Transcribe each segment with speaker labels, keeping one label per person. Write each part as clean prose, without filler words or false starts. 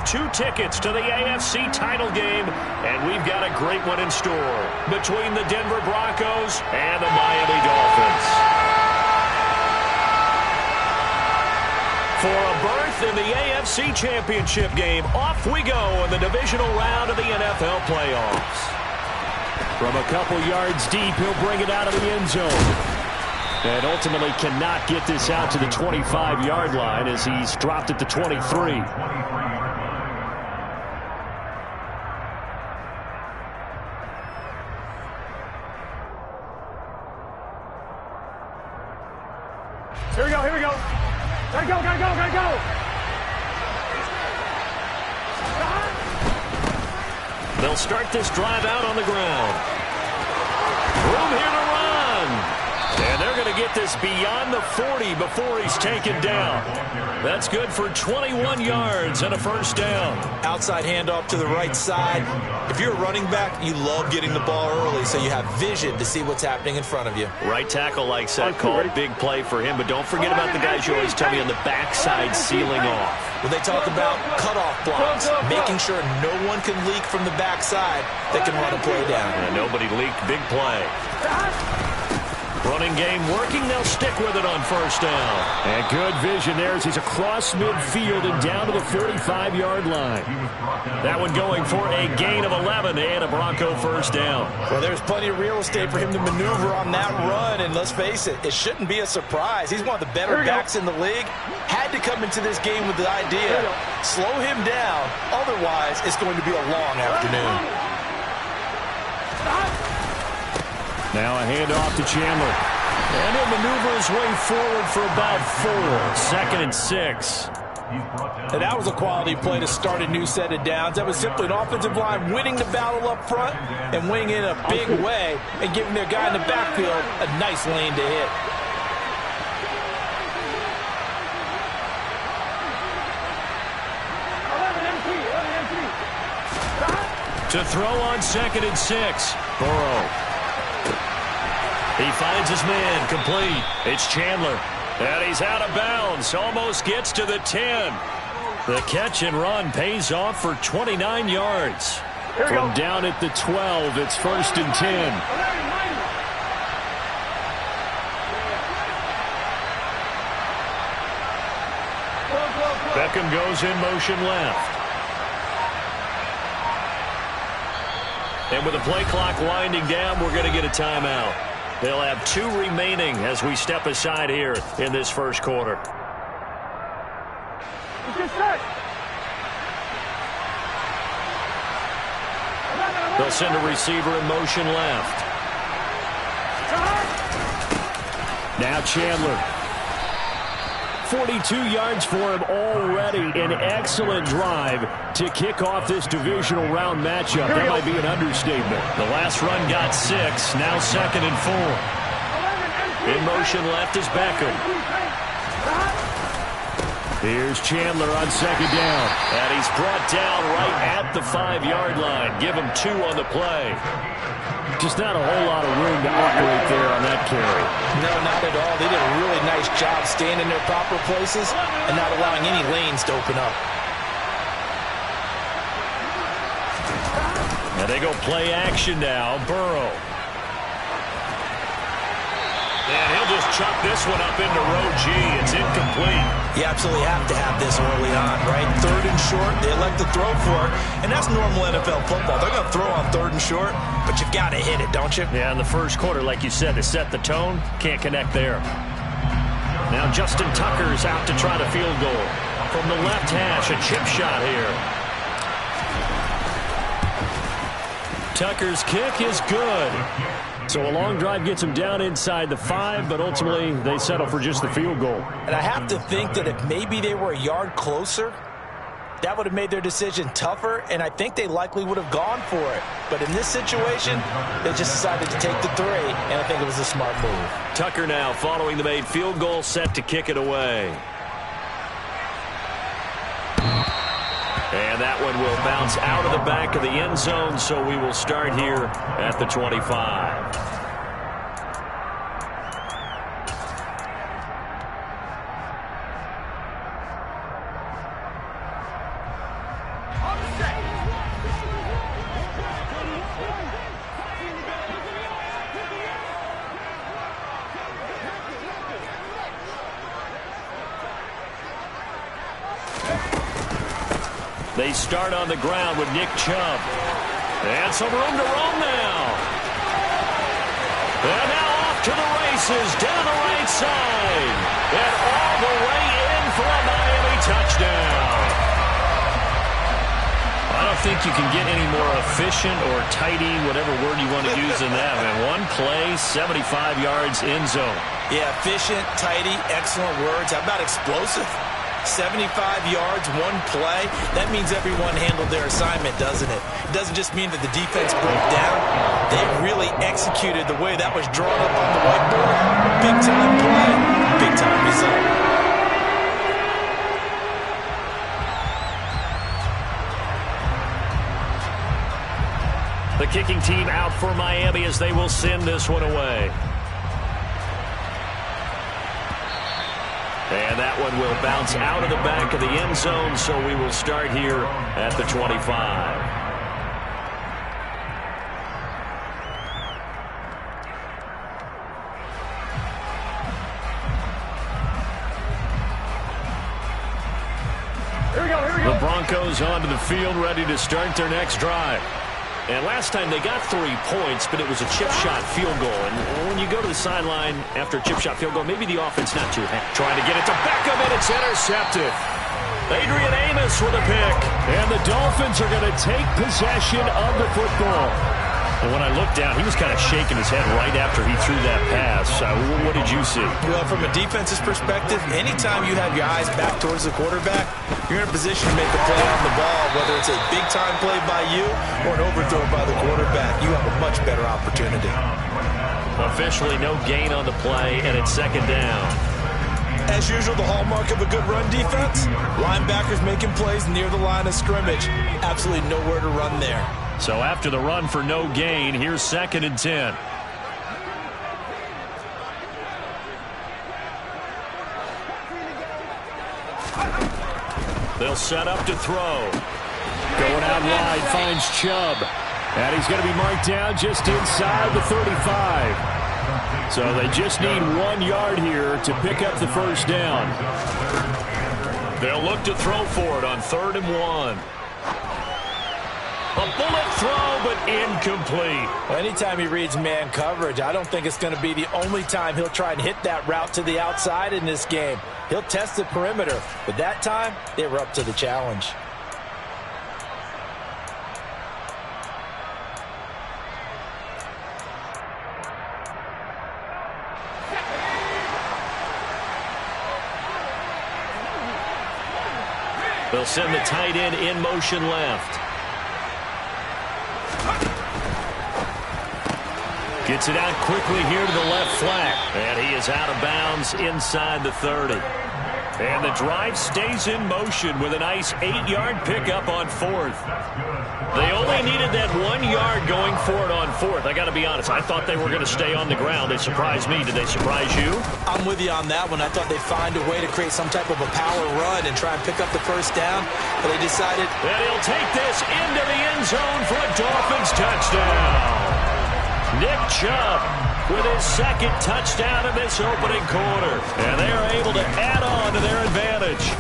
Speaker 1: 2 tickets to the AFC title game, and we've got a great one in store between the Denver Broncos and the Miami Dolphins. For a berth in the AFC Championship game, off we go in the divisional round of the NFL playoffs. From a couple yards deep, he'll bring it out of the end zone. And ultimately cannot get this out to the 25-yard line as he's dropped at the 23.
Speaker 2: Here we go, here we go. Gotta go, gotta go, gotta go.
Speaker 1: They'll start this drive out on the ground. Room here to run. And they're going to get this beyond the 40 before he's taken down. That's good for 21 yards and a first down.
Speaker 3: Outside handoff to the right side. If you're a running back, you love getting the ball early so you have vision to see what's happening in front of you.
Speaker 1: Right tackle likes that call. Big play for him, but don't forget about the guys you always tell me on the backside sealing off.
Speaker 3: When they talk about cutoff blocks, making sure no one can leak from the backside that can run a play down.
Speaker 1: And nobody leaked. Big play. Running game working. They'll stick with it on first down. And good vision there as he's across midfield and down to the 45-yard line. That one going for a gain of 11 and a Bronco first down.
Speaker 3: Well, there's plenty of real estate for him to maneuver on that run. And let's face it, it shouldn't be a surprise. He's one of the better backs in the league. Had to come into this game with the idea, slow him down. Otherwise, it's going to be a long afternoon.
Speaker 1: Now a handoff to Chandler. And he'll maneuver his way forward for about 4. 2nd and 6.
Speaker 3: And that was a quality play to start a new set of downs. That was simply an offensive line winning the battle up front and winning in a big way and giving their guy in the backfield a nice lane to hit.
Speaker 1: To throw on 2nd and 6. Burrow. He finds his man, complete. It's Chandler. And he's out of bounds. Almost gets to the 10. The catch and run pays off for 29 yards. From down at the 12, it's 1st and 10. Beckham goes in motion left. And with the play clock winding down, we're going to get a timeout. They'll have 2 remaining as we step aside here in this first quarter. They'll send a receiver in motion left. Now Chandler. 42 yards for him already. An excellent drive to kick off this divisional round matchup. That might be an understatement. The last run got 6. Now 2nd and 4. In motion left is Beckham. Here's Chandler on 2nd down. And he's brought down right at the 5-yard line. Give him 2 on the play. Just not a whole lot of room to operate there on that carry.
Speaker 3: No, not at all. They did a really nice job staying in their proper places and not allowing any lanes to open up.
Speaker 1: And they go play action now. Burrow. And he'll just chuck this one up into row G. It's incomplete.
Speaker 3: You absolutely have to have this early on, right? 3rd and short, they elect to throw for it, and that's normal NFL football. They're going to throw on 3rd and short, but you've got to hit it, don't you?
Speaker 1: Yeah, in the first quarter, like you said, to set the tone, can't connect there. Now Justin Tucker's out to try the field goal. From the left hash, a chip shot here. Tucker's kick is good. So a long drive gets him down inside the 5, but ultimately they settle for just the field goal.
Speaker 3: And I have to think that if maybe they were a yard closer, that would have made their decision tougher, and I think they likely would have gone for it. But in this situation, they just decided to take the 3, and I think it was a smart move.
Speaker 1: Tucker now following the made field goal, set to kick it away. And that one will bounce out of the back of the end zone, so we will start here at the 25. They start on the ground with Nick Chubb. And some room to roam now. And now off to the races down the right side. And all the way in for a Miami touchdown. I don't think you can get any more efficient or tidy, whatever word you want to use in that. Man, one play, 75 yards in zone.
Speaker 3: Yeah, efficient, tidy, excellent words. How about explosive? 75 yards, one play. That means everyone handled their assignment, doesn't it? It doesn't just mean that the defense broke down. They really executed the way that was drawn up on the whiteboard. Big-time play, big-time result.
Speaker 1: The kicking team out for Miami as they will send this one away. And that one will bounce out of the back of the end zone, so we will start here at the 25.
Speaker 2: Here we go, here we go.
Speaker 1: The Broncos onto the field, ready to start their next drive. And last time they got 3 points, but it was a chip shot field goal. And when you go to the sideline after a chip shot field goal, maybe the offense not too happy. Trying to get it to Beckham, and it's intercepted. Adrian Amos with a pick. And the Dolphins are going to take possession of the football. And when I looked down, he was kind of shaking his head right after he threw that pass. What did you see?
Speaker 3: Well, from a defense's perspective, anytime you have your eyes back towards the quarterback, you're in a position to make a play on the ball, whether it's a big-time play by you or an overthrow by the quarterback. You have a much better opportunity.
Speaker 1: Officially no gain on the play, and it's second down.
Speaker 3: As usual, the hallmark of a good run defense, linebackers making plays near the line of scrimmage. Absolutely nowhere to run there.
Speaker 1: So after the run for no gain, here's 2nd and 10. They'll set up to throw. Going out wide, finds Chubb. And he's going to be marked down just inside the 35. So they just need 1 yard here to pick up the first down. They'll look to throw for it on 3rd and 1. A bullet throw, but incomplete.
Speaker 3: Well, anytime he reads man coverage, I don't think it's going to be the only time he'll try and hit that route to the outside in this game. He'll test the perimeter, but that time, they were up to the challenge.
Speaker 1: They'll send the tight end in motion left. Gets it out quickly here to the left flat. And he is out of bounds inside the 30. And the drive stays in motion with a nice 8-yard pickup on 4th. They only needed that 1 yard going for it on 4th. I got to be honest, I thought they were going to stay on the ground. They surprised me. Did they surprise you?
Speaker 3: I'm with you on that one. I thought they'd find a way to create some type of a power run and try and pick up the first down. But they decided
Speaker 1: that he'll take this into the end zone for a Dolphins touchdown. Nick Chubb with his 2nd touchdown in this opening quarter. And they are able to add on to their advantage.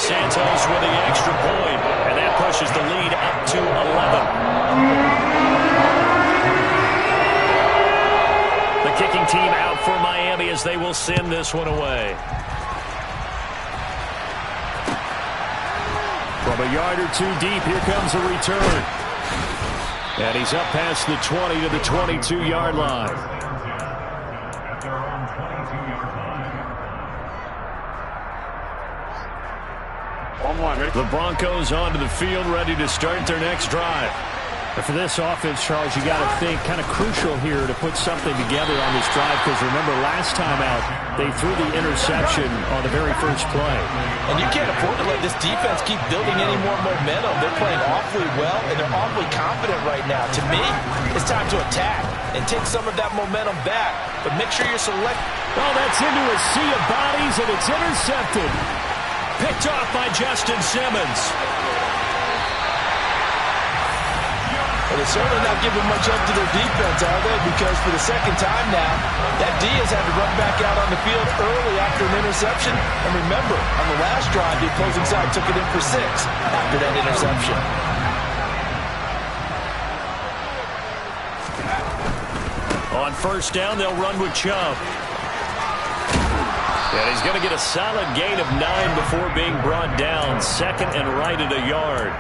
Speaker 1: Santos with the extra point, and that pushes the lead up to 11. The kicking team out for Miami as they will send this one away. From a yard or 2 deep, here comes a return. And he's up past the 20 to the 22-yard line. The Broncos onto the field, ready to start their next drive.
Speaker 4: But for this offense, Charles, you got to think kind of crucial here to put something together on this drive, because remember last time out they threw the interception on the very first play.
Speaker 3: And you can't afford to let this defense keep building any more momentum. They're playing awfully well, and they're awfully confident right now. To me, it's time to attack and take some of that momentum back. But make sure you're select.
Speaker 1: Oh, that's into a sea of bodies, and it's intercepted. Picked off by Justin Simmons.
Speaker 3: Well, they're certainly not giving much up to their defense, are they? Because for the second time now, that D has had to run back out on the field early after an interception. And remember, on the last drive, the opposing side took it in for 6 after that interception.
Speaker 1: On first down, they'll run with Chubb. And he's going to get a solid gain of 9 before being brought down. Second and right at a yard.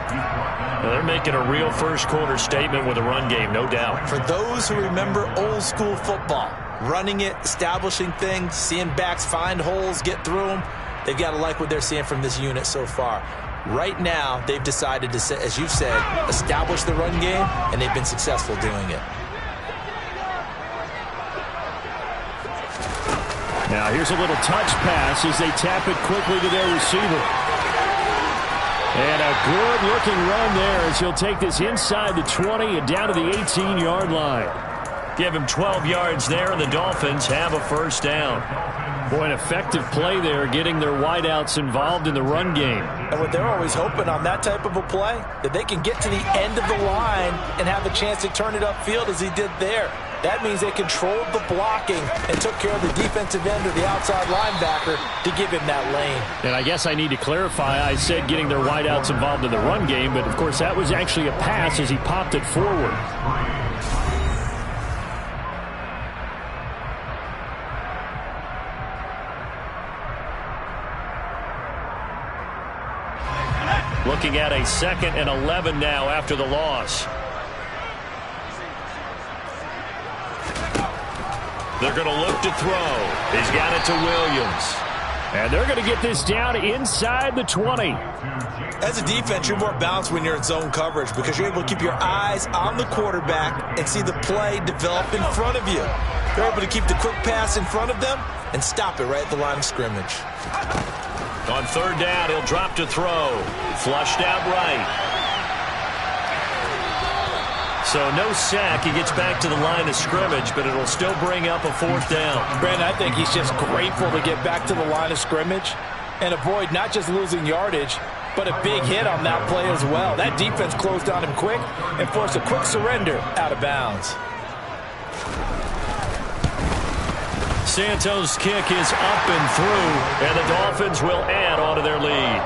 Speaker 1: Now they're making a real first-quarter statement with a run game, no doubt.
Speaker 3: For those who remember old-school football, running it, establishing things, seeing backs find holes, get through them, they've got to like what they're seeing from this unit so far. Right now, they've decided to, as you've said, establish the run game, and they've been successful doing it.
Speaker 4: Now here's a little touch pass as they tap it quickly to their receiver. And a good-looking run there as he'll take this inside the 20 and down to the 18-yard line.
Speaker 1: Give him 12 yards there, and the Dolphins have a first down.
Speaker 4: Boy, an effective play there, getting their wideouts involved in the run game.
Speaker 3: And what they're always hoping on that type of a play, that they can get to the end of the line and have a chance to turn it upfield as he did there. That means they controlled the blocking and took care of the defensive end or the outside linebacker to give him that lane.
Speaker 4: And I guess I need to clarify, I said getting their wideouts involved in the run game, but of course that was actually a pass as he popped it forward.
Speaker 1: Looking at a 2nd and 11 now after the loss. They're going to look to throw. He's got it to Williams.
Speaker 4: And they're going to get this down inside the 20.
Speaker 3: As a defense, you're more balanced when you're in zone coverage because you're able to keep your eyes on the quarterback and see the play develop in front of you. They're able to keep the quick pass in front of them and stop it right at the line of scrimmage.
Speaker 1: On third down, he'll drop to throw. Flushed out right. So no sack. He gets back to the line of scrimmage, but it'll still bring up a fourth down.
Speaker 3: Brandon, I think he's just grateful to get back to the line of scrimmage and avoid not just losing yardage, but a big hit on that play as well. That defense closed on him quick and forced a quick surrender out of bounds.
Speaker 1: Santos' kick is up and through, and the Dolphins will add on to their lead.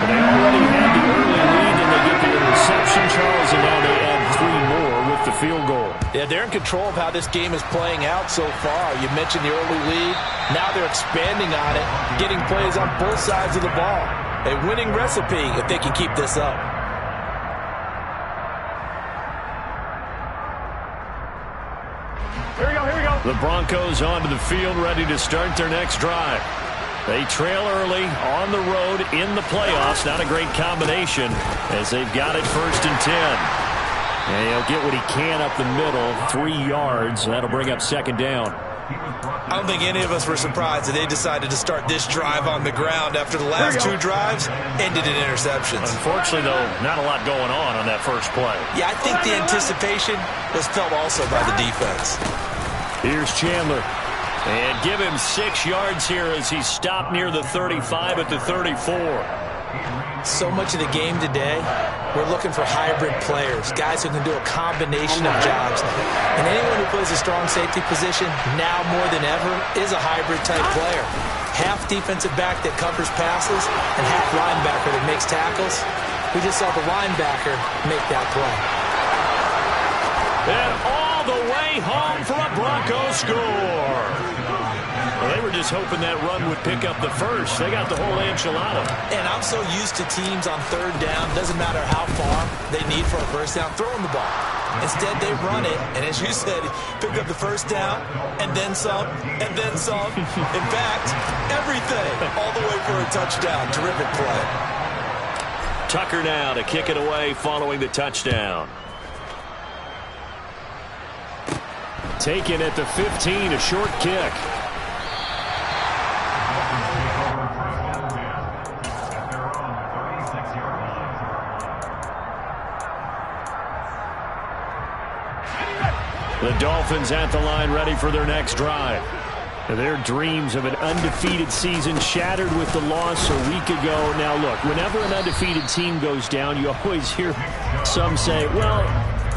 Speaker 4: But they already had the early lead, and they get the interception, Charles, and now they add 3 more with the field goal.
Speaker 3: Yeah, they're in control of how this game is playing out so far. You mentioned the early lead. Now they're expanding on it, getting plays on both sides of the ball. A winning recipe if they can keep this up.
Speaker 2: Here we go, here we go.
Speaker 1: The Broncos onto the field, ready to start their next drive. They trail early on the road in the playoffs. Not a great combination as they've got it 1st and 10. And he'll get what he can up the middle, 3 yards. That'll bring up 2nd down.
Speaker 3: I don't think any of us were surprised that they decided to start this drive on the ground after the last 2 drives ended in interceptions.
Speaker 1: Unfortunately, though, not a lot going on that first play.
Speaker 3: Yeah, I think the anticipation was felt also by the defense.
Speaker 1: Here's Chandler. And give him 6 yards here as he's stopped near the 35 at the 34.
Speaker 3: So much of the game today, we're looking for hybrid players, guys who can do a combination of jobs. And anyone who plays a strong safety position, now more than ever, is a hybrid-type player. Half defensive back that covers passes and half linebacker that makes tackles. We just saw the linebacker make that play.
Speaker 1: And all the way home for a Broncos score. Well, they were just hoping that run would pick up the first. They got the whole enchilada.
Speaker 3: And I'm so used to teams on 3rd down, doesn't matter how far they need for a first down, throwing the ball. Instead, they run it, and as you said, picked up the first down, and then some, and then some. In fact, everything, all the way for a touchdown. Terrific play.
Speaker 1: Tucker now to kick it away following the touchdown.
Speaker 4: Taken at the 15, a short kick. The Dolphins at the line, ready for their next drive. Their dreams of an undefeated season shattered with the loss a week ago. Now, look, whenever an undefeated team goes down, you always hear some say, well,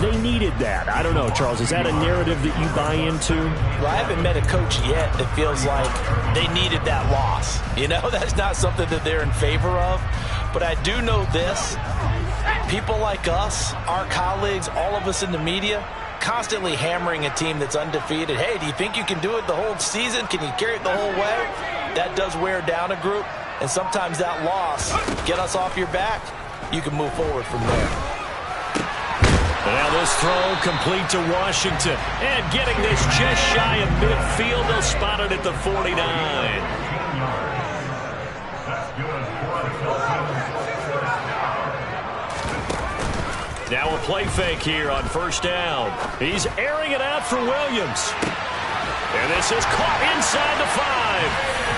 Speaker 4: they needed that. I don't know, Charles. Is that a narrative that you buy into?
Speaker 3: Well, I haven't met a coach yet that feels like they needed that loss. You know, that's not something that they're in favor of. But I do know this. People like us, our colleagues, all of us in the media, constantly hammering a team that's undefeated. Hey, do you think you can do it the whole season? Can you carry it the whole way? That does wear down a group. And sometimes that loss, get us off your back, you can move forward from there.
Speaker 1: Now this throw complete to Washington. And getting this just shy of midfield. They'll spot it at the 49. Now a play fake here on first down. He's airing it out for Williams. And this is caught inside the 5.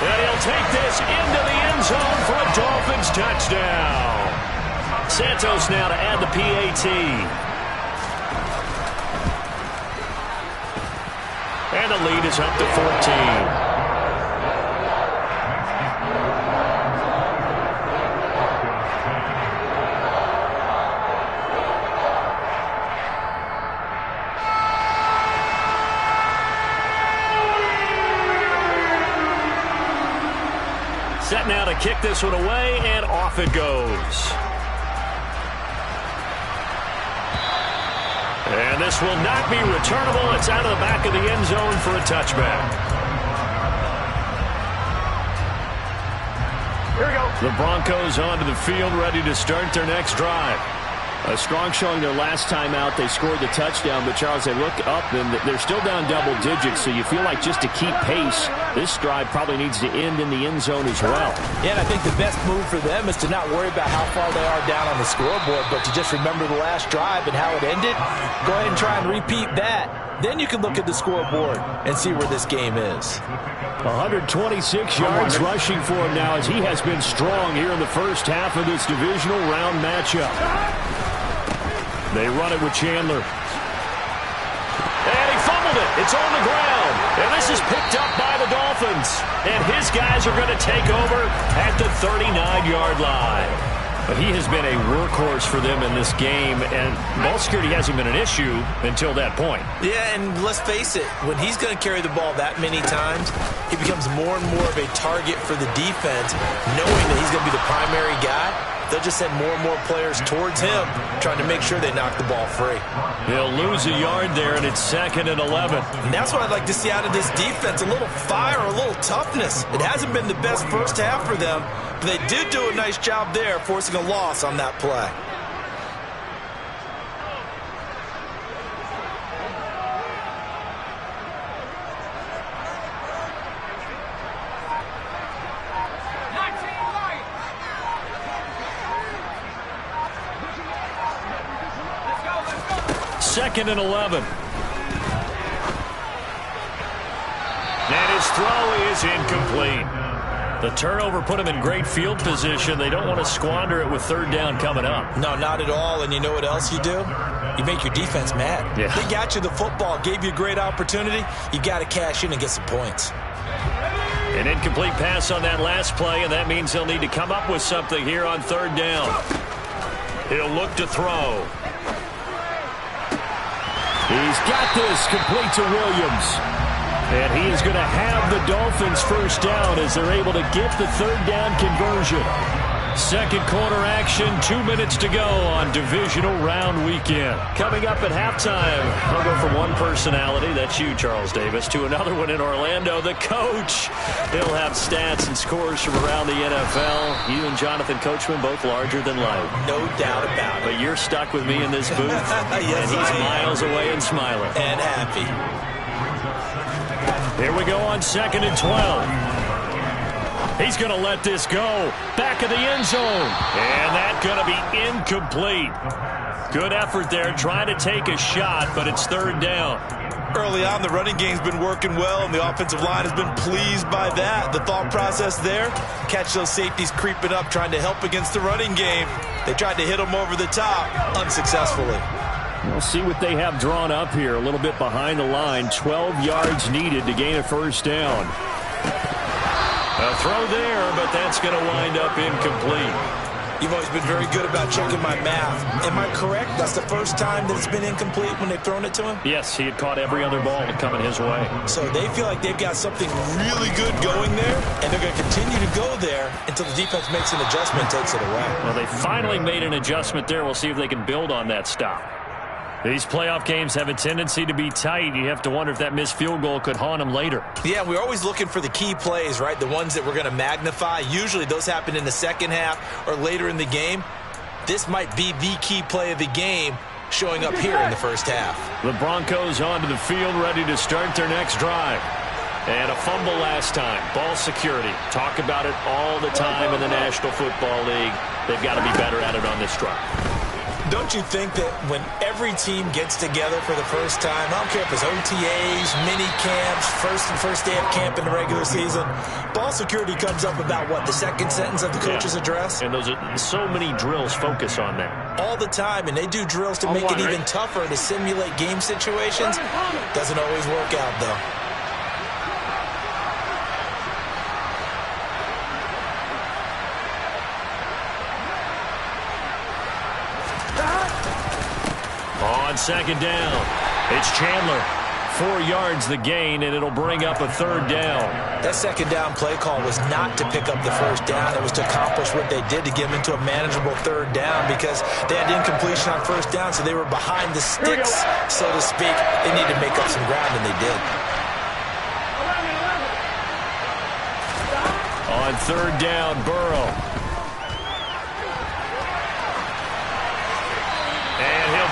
Speaker 1: And he'll take this into the end zone for a Dolphins touchdown. Santos now to add the PAT. And the lead is up to 14. Set now to kick this one away, and off it goes. And this will not be returnable. It's out of the back of the end zone for a touchback.
Speaker 2: Here we go.
Speaker 1: The Broncos onto the field, ready to start their next drive.
Speaker 4: A strong showing their last time out. They scored the touchdown, but Charles, they look up and they're still down double digits, so you feel like just to keep pace, this drive probably needs to end in the end zone as well.
Speaker 3: Yeah, and I think the best move for them is to not worry about how far they are down on the scoreboard, but to just remember the last drive and how it ended. Go ahead and try and repeat that. Then you can look at the scoreboard and see where this game is.
Speaker 4: 126 yards rushing for him now as he has been strong here in the first half of this divisional round matchup. They run it with Chandler.
Speaker 1: And he fumbled it. It's on the ground. And this is picked up by the Dolphins. And his guys are going to take over at the 39-yard line. But he has been a workhorse for them in this game, and ball security hasn't been an issue until that point.
Speaker 3: Yeah, and let's face it, when he's going to carry the ball that many times, he becomes more and more of a target for the defense, knowing that he's going to be the primary guy. They'll just send more and more players towards him, trying to make sure they knock the ball free.
Speaker 1: He'll lose a yard there, and it's 2nd and 11.
Speaker 3: And that's what I'd like to see out of this defense, a little fire, a little toughness. It hasn't been the best first half for them, but they did do a nice job there, forcing a loss on that play.
Speaker 1: Second and 11. And his throw is incomplete. The turnover put him in great field position. They don't want to squander it with third down coming up.
Speaker 3: No, not at all. And you know what else you do? You make your defense mad.
Speaker 1: Yeah.
Speaker 3: They got you the football, gave you a great opportunity. You got to cash in and get some points.
Speaker 1: An incomplete pass on that last play, and that means they'll need to come up with something here on third down. He'll look to throw.
Speaker 4: He's got this complete to Williams. And he is going to have the Dolphins first down as they're able to get the third down conversion.
Speaker 1: Second quarter action, 2 minutes to go on divisional round weekend. Coming up at halftime, I'll go from one personality, that's you, Charles Davis, to another one in Orlando, the coach. He'll have stats and scores from around the NFL. You and Jonathan Coachman, both larger than life.
Speaker 3: No doubt about it.
Speaker 1: But you're stuck with me in this booth,
Speaker 3: Yes,
Speaker 1: and he's miles away and smiling.
Speaker 3: And happy.
Speaker 1: Here we go on 2nd and 12. He's going to let this go. Back of the end zone. And that's going to be incomplete. Good effort there, trying to take a shot, but it's third down.
Speaker 3: Early on, the running game's been working well, and the offensive line has been pleased by that. The thought process there, catch those safeties creeping up, trying to help against the running game. They tried to hit them over the top, unsuccessfully.
Speaker 4: We'll see what they have drawn up here. A little bit behind the line. 12 yards needed to gain a first down.
Speaker 1: A throw there, but that's going to wind up incomplete.
Speaker 3: You've always been very good about checking my math. Am I correct? That's the first time that it's been incomplete when they've thrown it to him?
Speaker 1: Yes, he had caught every other ball coming his way.
Speaker 3: So they feel like they've got something really good going there, and they're going to continue to go there until the defense makes an adjustment and takes it away.
Speaker 1: Well, they finally made an adjustment there. We'll see if they can build on that stop. These playoff games have a tendency to be tight. You have to wonder if that missed field goal could haunt them later.
Speaker 3: Yeah, we're always looking for the key plays, right? The ones that we're going to magnify. Usually those happen in the second half or later in the game. This might be the key play of the game showing up here in the first half.
Speaker 1: The Broncos onto the field, ready to start their next drive. And a fumble last time. Ball security. Talk about it all the time in the National Football League. They've got to be better at it on this drive.
Speaker 3: Don't you think that when every team gets together for the first time, I don't care if it's OTAs, mini camps, first day of camp in the regular season, ball security comes up about what, the second sentence of the coach's address?
Speaker 1: And those are so many drills focus on that.
Speaker 3: All the time, and they do drills to make it even tougher to simulate game situations. Doesn't always work out, though.
Speaker 1: On second down, it's Chandler. 4 yards the gain, and it'll bring up a third down.
Speaker 3: That second down play call was not to pick up the first down. It was to accomplish what they did to get them into a manageable third down because they had incompletion on first down, so they were behind the sticks, so to speak. They needed to make up some ground, and they did.
Speaker 1: On third down, Burrow.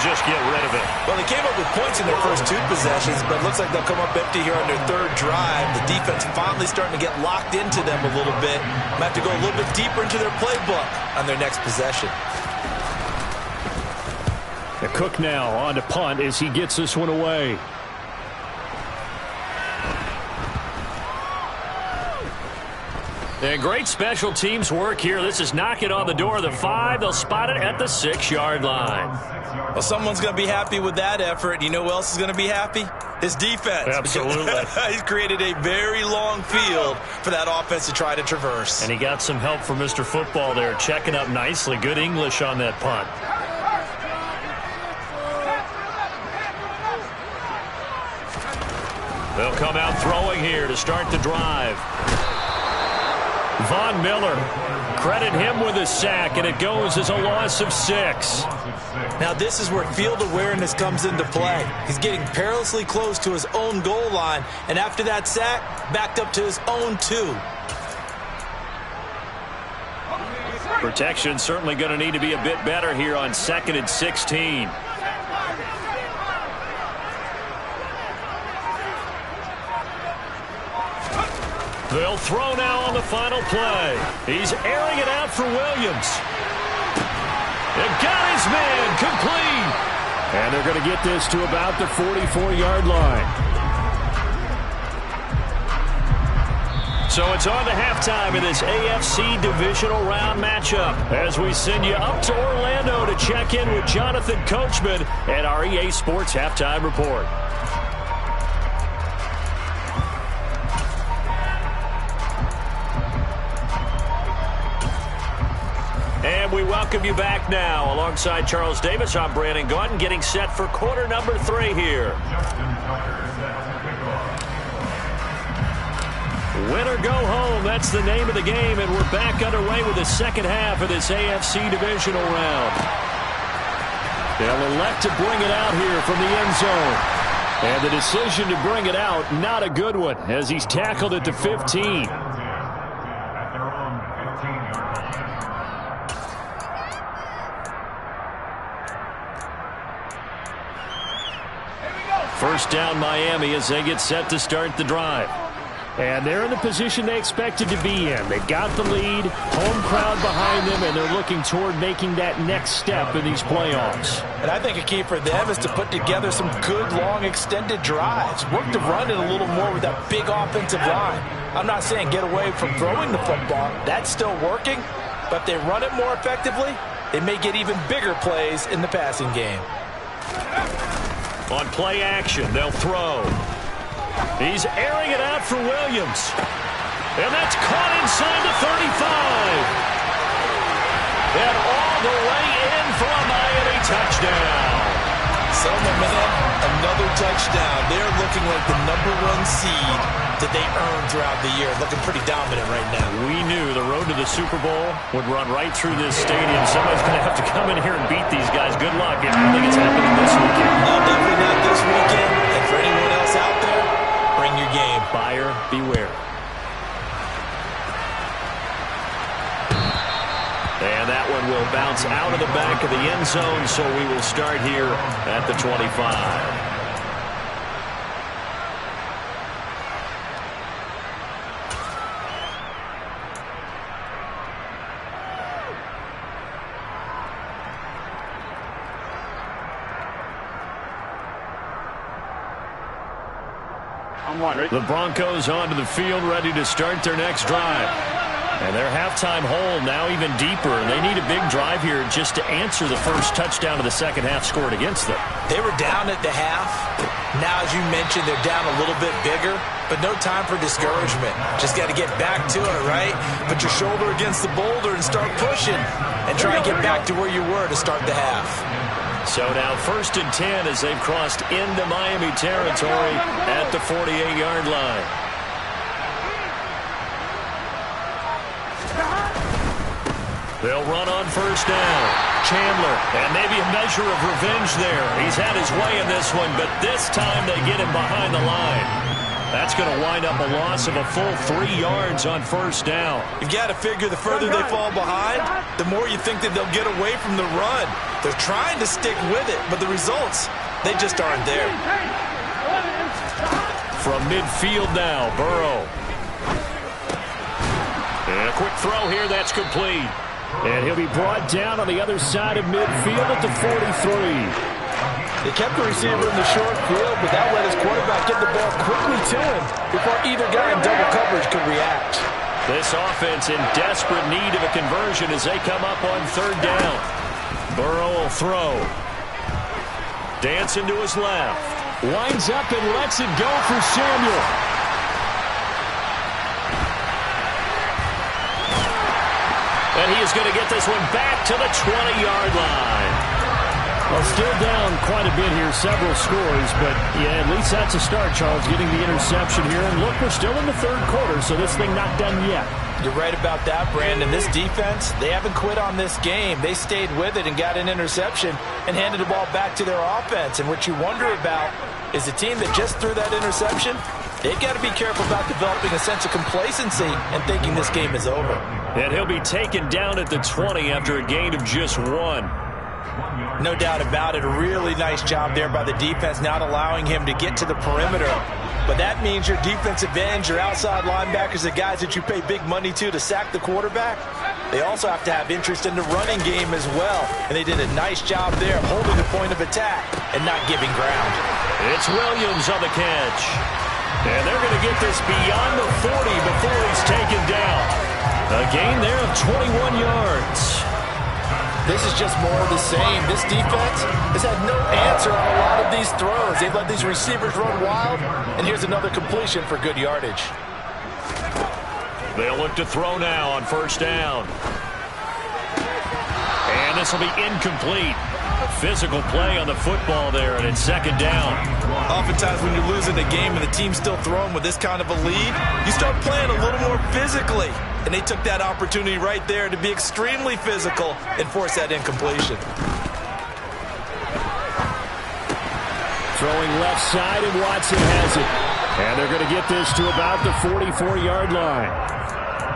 Speaker 1: Just get rid of it.
Speaker 3: Well, they came up with points in their first 2 possessions, but it looks like they'll come up empty here on their third drive. The defense finally starting to get locked into them a little bit. Might have to go a little bit deeper into their playbook on their next possession.
Speaker 4: The Cook now on to punt as he gets this one away.
Speaker 1: And great special teams work here. This is knocking on the door of the 5. They'll spot it at the 6-yard line.
Speaker 3: Well, someone's going to be happy with that effort. You know who else is going to be happy? His defense.
Speaker 1: Absolutely.
Speaker 3: He's created a very long field for that offense to try to traverse.
Speaker 1: And he got some help from Mr. Football there, checking up nicely. Good English on that punt. They'll come out throwing here to start the drive. Von Miller, credit him with a sack, and it goes as a loss of 6.
Speaker 3: Now this is where field awareness comes into play. He's getting perilously close to his own goal line, and after that sack, backed up to his own 2.
Speaker 1: Protection certainly going to need to be a bit better here on 2nd and 16. They'll throw now on the final play. He's airing it out for Williams. It got his man complete.
Speaker 4: And they're going to get this to about the 44-yard line.
Speaker 1: So it's on to halftime in this AFC divisional round matchup as we send you up to Orlando to check in with Jonathan Coachman at our EA Sports Halftime Report. And we welcome you back now. Alongside Charles Davis, I'm Brandon Gaudin, getting set for quarter number 3 here. Win or go home, that's the name of the game, and we're back underway with the second half of this AFC divisional round. They'll elect to bring it out here from the end zone. And the decision to bring it out, not a good one, as he's tackled at the 15. First down Miami as they get set to start the drive.
Speaker 4: And they're in the position they expected to be in. They've got the lead, home crowd behind them, and they're looking toward making that next step in these playoffs.
Speaker 3: And I think a key for them is to put together some good, long, extended drives. Work to run it a little more with that big offensive line. I'm not saying get away from throwing the football. That's still working. But if they run it more effectively, they may get even bigger plays in the passing game.
Speaker 1: On play action, they'll throw. He's airing it out for Williams. And that's caught inside the 35. And all the way in for a Miami touchdown.
Speaker 3: Selma, man, another touchdown. They're looking like the #1 seed that they earned throughout the year. Looking pretty dominant right now.
Speaker 1: We knew the road to the Super Bowl would run right through this stadium. Somebody's going to have to come in here and beat these guys. Good luck. I don't think it's happening this weekend.
Speaker 3: No, definitely not this weekend. And for anyone else out there, bring your game.
Speaker 1: Buyer beware. And that one will bounce out of the back of the end zone, so we will start here at the 25. The Broncos onto the field, ready to start their next drive. And their halftime hole now even deeper. And they need a big drive here just to answer the first touchdown of the second half scored against them.
Speaker 3: They were down at the half. Now, as you mentioned, they're down a little bit bigger, but no time for discouragement. Just got to get back to it, right? Put your shoulder against the boulder and start pushing and try and get back to where you were to start the half.
Speaker 1: So now 1st and 10 as they've crossed into Miami territory at the 48-yard line. They'll run on 1st down. Chandler, and maybe a measure of revenge there. He's had his way in this one, but this time they get him behind the line. That's going to wind up a loss of a full 3 yards on 1st down.
Speaker 3: You've got to figure the further they fall behind, the more you think that they'll get away from the run. They're trying to stick with it, but the results, they just aren't there.
Speaker 1: From midfield now, Burrow. And a quick throw here, that's complete.
Speaker 4: And he'll be brought down on the other side of midfield at the 43.
Speaker 3: They kept the receiver in the short field, but that let his quarterback get the ball quickly to him before either guy in double coverage could react.
Speaker 1: This offense in desperate need of a conversion as they come up on 3rd down. Burrow will throw. Dancing to his left.
Speaker 4: Winds up and lets it go for Samuel.
Speaker 1: And he is going to get this one back to the 20-yard line.
Speaker 4: Well, still down quite a bit here, several scores, but yeah, at least that's a start, Charles, getting the interception here. And look, we're still in the 3rd quarter, so this thing not done yet.
Speaker 3: You're right about that, Brandon. This defense, they haven't quit on this game. They stayed with it and got an interception and handed the ball back to their offense. And what you wonder about is the team that just threw that interception, they've got to be careful about developing a sense of complacency and thinking this game is over.
Speaker 1: And he'll be taken down at the 20 after a gain of just 1.
Speaker 3: No doubt about it. A really nice job there by the defense, not allowing him to get to the perimeter. But that means your defensive ends, your outside linebackers, the guys that you pay big money to sack the quarterback, they also have to have interest in the running game as well. And they did a nice job there holding the point of attack and not giving ground.
Speaker 1: It's Williams on the catch. And they're going to get this beyond the 40 before he's taken down. A gain there of 21 yards.
Speaker 3: This is just more of the same. This defense has had no answer on a lot of these throws. They've let these receivers run wild, and here's another completion for good yardage.
Speaker 1: They'll look to throw now on 1st down. And this will be incomplete. Physical play on the football there, and it's 2nd down.
Speaker 3: Oftentimes when you're losing a game and the team's still throwing with this kind of a lead, you start playing a little more physically. And they took that opportunity right there to be extremely physical and force that incompletion.
Speaker 4: Throwing left side, and Watson has it. And they're going to get this to about the 44-yard line.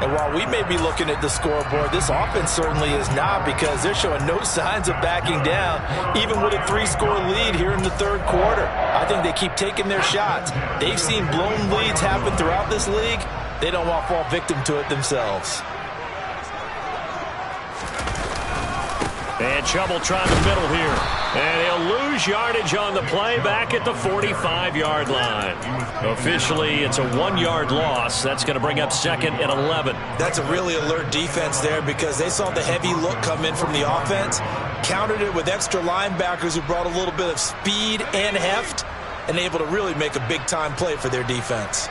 Speaker 3: And while we may be looking at the scoreboard, this offense certainly is not, because they're showing no signs of backing down, even with a 3-score lead here in the 3rd quarter. I think they keep taking their shots. They've seen blown leads happen throughout this league. They don't want to fall victim to it themselves.
Speaker 1: And trouble trying the middle here. And he'll lose yardage on the play back at the 45-yard line. Officially, it's a 1-yard loss. That's going to bring up 2nd and 11.
Speaker 3: That's a really alert defense there, because they saw the heavy look come in from the offense, countered it with extra linebackers who brought a little bit of speed and heft, and able to really make a big-time play for their defense.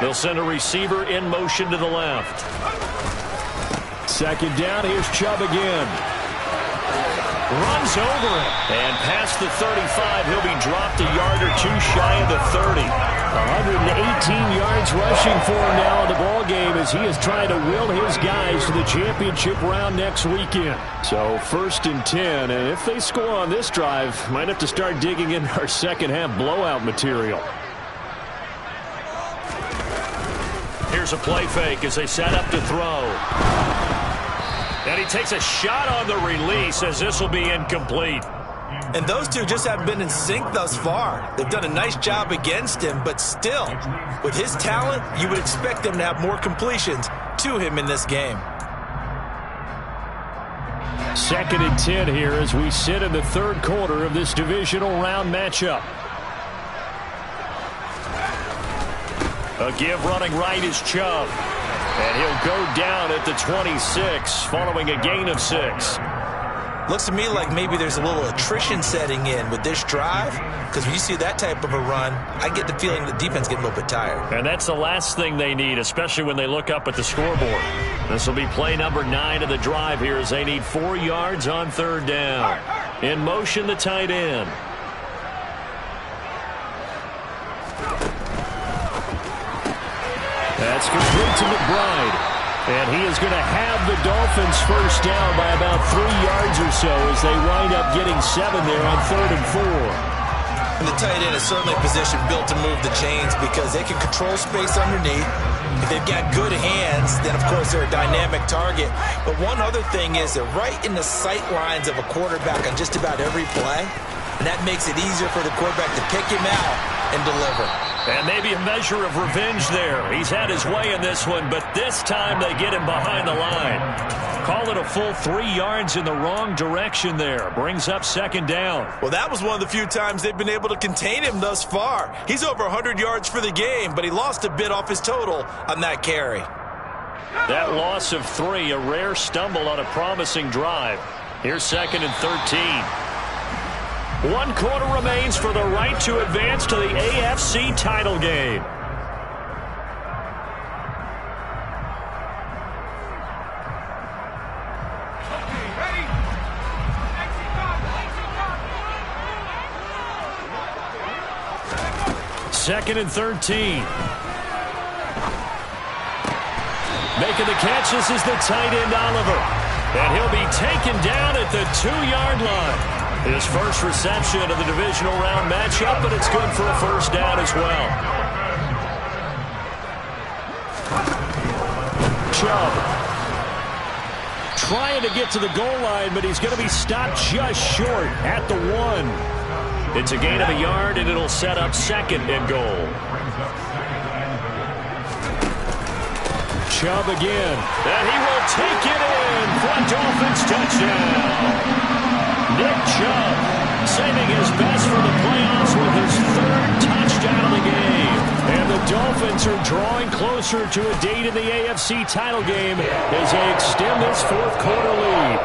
Speaker 1: They'll send a receiver in motion to the left.
Speaker 4: Second down, here's Chubb again.
Speaker 1: Runs over it. And past the 35, he'll be dropped a yard or two shy of the 30.
Speaker 4: 118 yards rushing for him now in the ball game as he is trying to will his guys to the championship round next weekend. So 1st and 10, and if they score on this drive, might have to start digging in our second half blowout material.
Speaker 1: Here's a play fake as they set up to throw. And he takes a shot on the release as this will be incomplete.
Speaker 3: And those two just haven't been in sync thus far. They've done a nice job against him, but still, with his talent, you would expect them to have more completions to him in this game.
Speaker 4: 2nd and 10 here as we sit in the 3rd quarter of this divisional round matchup.
Speaker 1: A give running right is Chubb. And he'll go down at the 26 following a gain of 6.
Speaker 3: Looks to me like maybe there's a little attrition setting in with this drive, because when you see that type of a run, I get the feeling the defense getting a little bit tired.
Speaker 1: And that's the last thing they need, especially when they look up at the scoreboard. This will be play number 9 of the drive here as they need 4 yards on 3rd down. In motion, the tight end.
Speaker 4: That's complete to McBride. And he is going to have the Dolphins first down by about 3 yards or so as they wind up getting 7 there on 3rd and 4.
Speaker 3: And the tight end is certainly a position built to move the chains because they can control space underneath. If they've got good hands, then of course they're a dynamic target. But one other thing is they're right in the sight lines of a quarterback on just about every play. And that makes it easier for the quarterback to pick him out and deliver.
Speaker 1: And maybe a measure of revenge there. He's had his way in this one, but this time they get him behind the line. Call it a full 3 yards in the wrong direction there. Brings up 2nd down.
Speaker 3: Well, that was one of the few times they've been able to contain him thus far. He's over 100 yards for the game, but he lost a bit off his total on that carry.
Speaker 1: That loss of 3, a rare stumble on a promising drive. Here's 2nd and 13. 1 quarter remains for the right to advance to the AFC title game. Second and 13. Making the catch, this is the tight end, Oliver. And he'll be taken down at the 2-yard line. His first reception of the divisional round matchup, but it's good for a first down as well. Chubb trying to get to the goal line, but he's going to be stopped just short at the 1. It's a gain of a yard, and it'll set up 2nd and goal.
Speaker 4: Chubb again.
Speaker 1: And he will take it in for a Dolphins touchdown. Nick Chubb saving his best for the playoffs with his 3rd touchdown of the game. And the Dolphins are drawing closer to a date in the AFC title game as they extend this 4th quarter lead.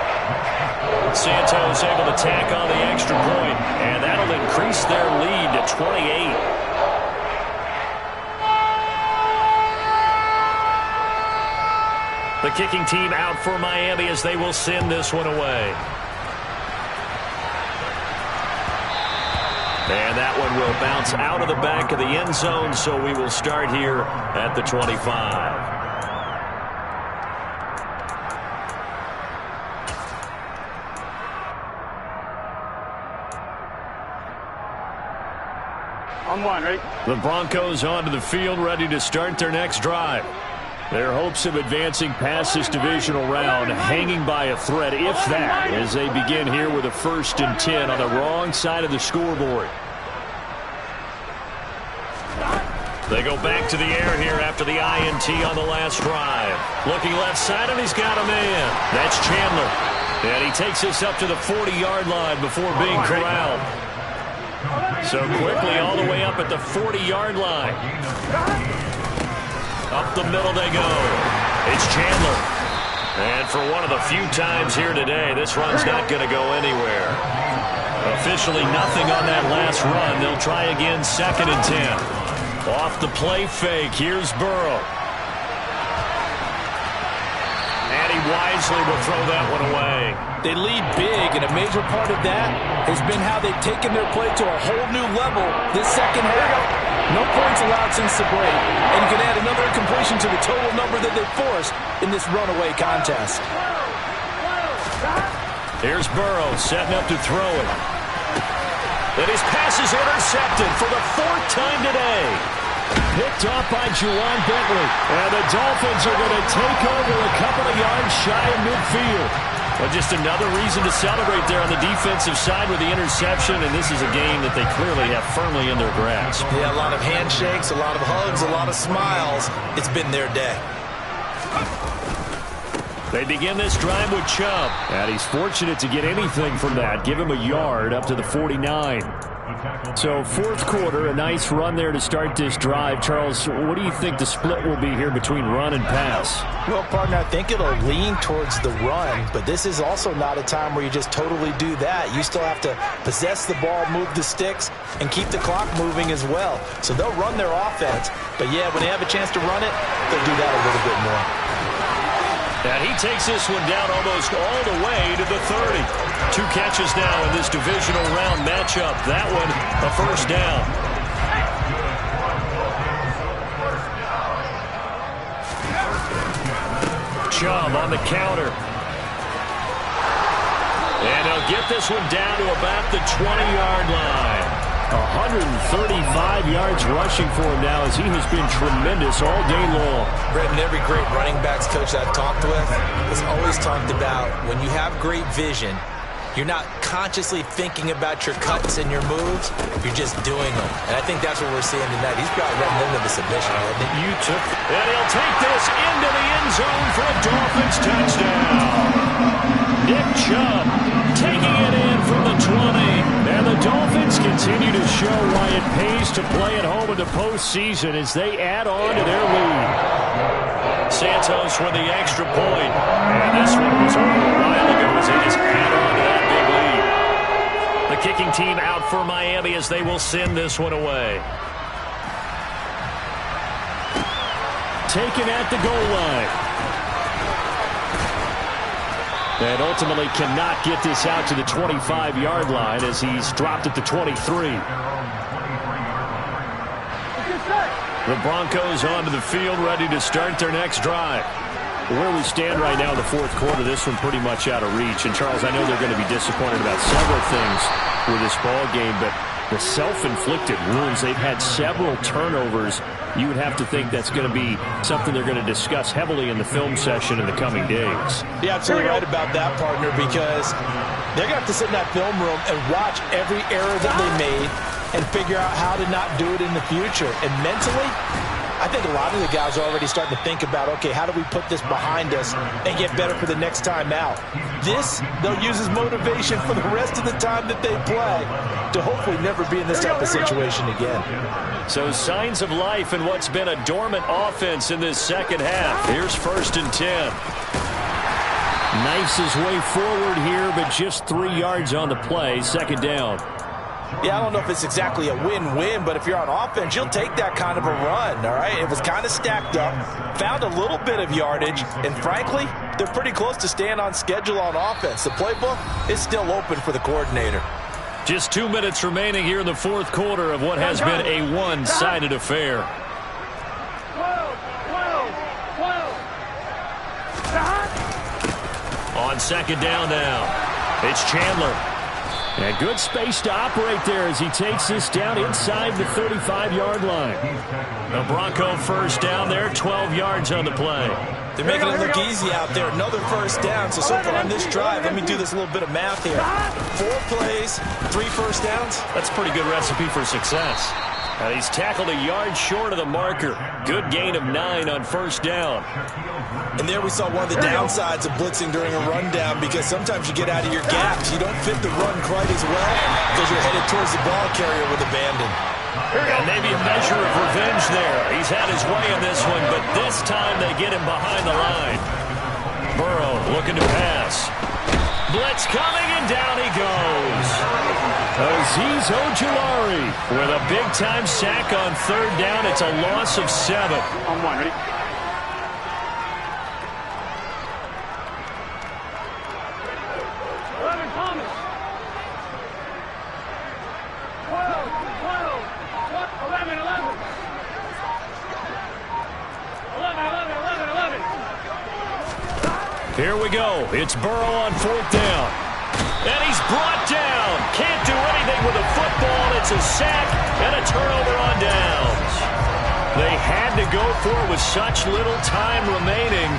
Speaker 1: Santos able to tack on the extra point, and that'll increase their lead to 28. The kicking team out for Miami as they will send this one away. And that one will bounce out of the back of the end zone, so we will start here at the 25.
Speaker 2: On 1, ready?
Speaker 1: The Broncos onto the field, ready to start their next drive. Their hopes of advancing past this divisional round hanging by a thread, if that, as they begin here with a 1st and 10 on the wrong side of the scoreboard. They go back to the air here after the INT on the last drive. Looking left side, and he's got a man. That's Chandler. And he takes this up to the 40-yard line before being corralled. So quickly all the way up at the 40-yard line. Up the middle they go. It's Chandler. And for one of the few times here today, this run's not going to go anywhere. Officially nothing on that last run. They'll try again, 2nd and 10. Off the play fake, here's Burrow. And he wisely will throw that one away.
Speaker 3: They lead big, and a major part of that has been how they've taken their play to a whole new level this second half. No points allowed since the break, and you can add another incompletion to the total number that they forced in this runaway contest.
Speaker 1: Here's Burrow setting up to throw it. And his pass is intercepted for the 4th time today.
Speaker 4: Picked off by Juwan Bentley. And the Dolphins are going to take over a couple of yards shy of midfield.
Speaker 1: Well, just another reason to celebrate there on the defensive side with the interception, and this is a game that they clearly have firmly in their grasp.
Speaker 3: Yeah, a lot of handshakes, a lot of hugs, a lot of smiles. It's been their day.
Speaker 1: They begin this drive with Chubb.
Speaker 4: And he's fortunate to get anything from that. Give him a yard up to the 49. So, 4th quarter, a nice run there to start this drive. Charles, what do you think the split will be here between run and pass?
Speaker 3: Well, partner, I think it'll lean towards the run, but this is also not a time where you just totally do that. You still have to possess the ball, move the sticks, and keep the clock moving as well. So they'll run their offense, but yeah, when they have a chance to run it, they'll do that a little bit more.
Speaker 1: And he takes this one down almost all the way to the 30. 2 catches now in this divisional round matchup. That one, a first down. Chubb on the counter. And they'll get this one down to about the 20-yard line.
Speaker 4: 135 yards rushing for him now as he has been tremendous all day long.
Speaker 3: Brendan, every great running backs coach I've talked with has always talked about when you have great vision, you're not consciously thinking about your cuts and your moves, you're just doing them. And I think that's what we're seeing tonight. He's probably running into the submission, hasn't he?
Speaker 1: And he'll take this into the end zone for a Dolphins touchdown. Nick Chubb taking it in from the 20. And the Dolphins continue to show why it pays to play at home in the postseason as they add on to their lead. Santos with the extra point. And this one was over a while ago as they just add on to that big lead. The kicking team out for Miami as they will send this one away.
Speaker 4: Taken at the goal line. And ultimately cannot get this out to the 25-yard line as he's dropped at the 23. The Broncos onto the field ready to start their next drive. Where we stand right now in the 4th quarter, this one pretty much out of reach. And, Charles, I know they're going to be disappointed about several things with this ball game, but the self-inflicted wounds, they've had several turnovers. You would have to think that's going to be something they're going to discuss heavily in the film session in the coming days.
Speaker 3: You're absolutely right about that, partner, because they're going to have to sit in that film room and watch every error that they made and figure out how to not do it in the future. And mentally, I think a lot of the guys are already starting to think about, okay, how do we put this behind us and get better for the next time out? This, they'll use as motivation for the rest of the time that they play to hopefully never be in this type of situation again.
Speaker 1: So signs of life in what's been a dormant offense in this second half. Here's 1st and 10.
Speaker 4: Knifes his way forward here, but just 3 yards on the play. 2nd down.
Speaker 3: Yeah, I don't know if it's exactly a win-win, but if you're on offense, you'll take that kind of a run, all right? It was kind of stacked up, found a little bit of yardage, and frankly, they're pretty close to staying on schedule on offense. The playbook is still open for the coordinator.
Speaker 1: Just 2 minutes remaining here in the 4th quarter of what has been a one-sided affair. On 2nd down now, it's Chandler.
Speaker 4: And good space to operate there as he takes this down inside the 35-yard line.
Speaker 1: The Bronco first down there, 12 yards on the play.
Speaker 3: They're making it look easy out there. Another first down. So far on this drive, let me do this little bit of math here. 4 plays, 3 first downs.
Speaker 1: That's a pretty good recipe for success. And he's tackled a yard short of the marker. Good gain of 9 on 1st down.
Speaker 3: And there we saw one of the downsides of blitzing during a rundown, because sometimes you get out of your gaps. You don't fit the run quite as well because you're headed towards the ball carrier with abandon.
Speaker 1: And maybe a measure of revenge there. He's had his way in this one, but this time they get him behind the line. Burrow looking to pass. Blitz coming, and down he goes.
Speaker 4: Azeez Ojulari
Speaker 1: with a big-time sack on third down. It's a loss of 7.
Speaker 2: On 1, ready? Thomas. 12, 11, 11. 11.
Speaker 1: Here we go. It's Burrow on fourth down. And he's brought down. Can't do anything with a football. It's a sack and a turnover on downs. They had to go for it with such little time remaining.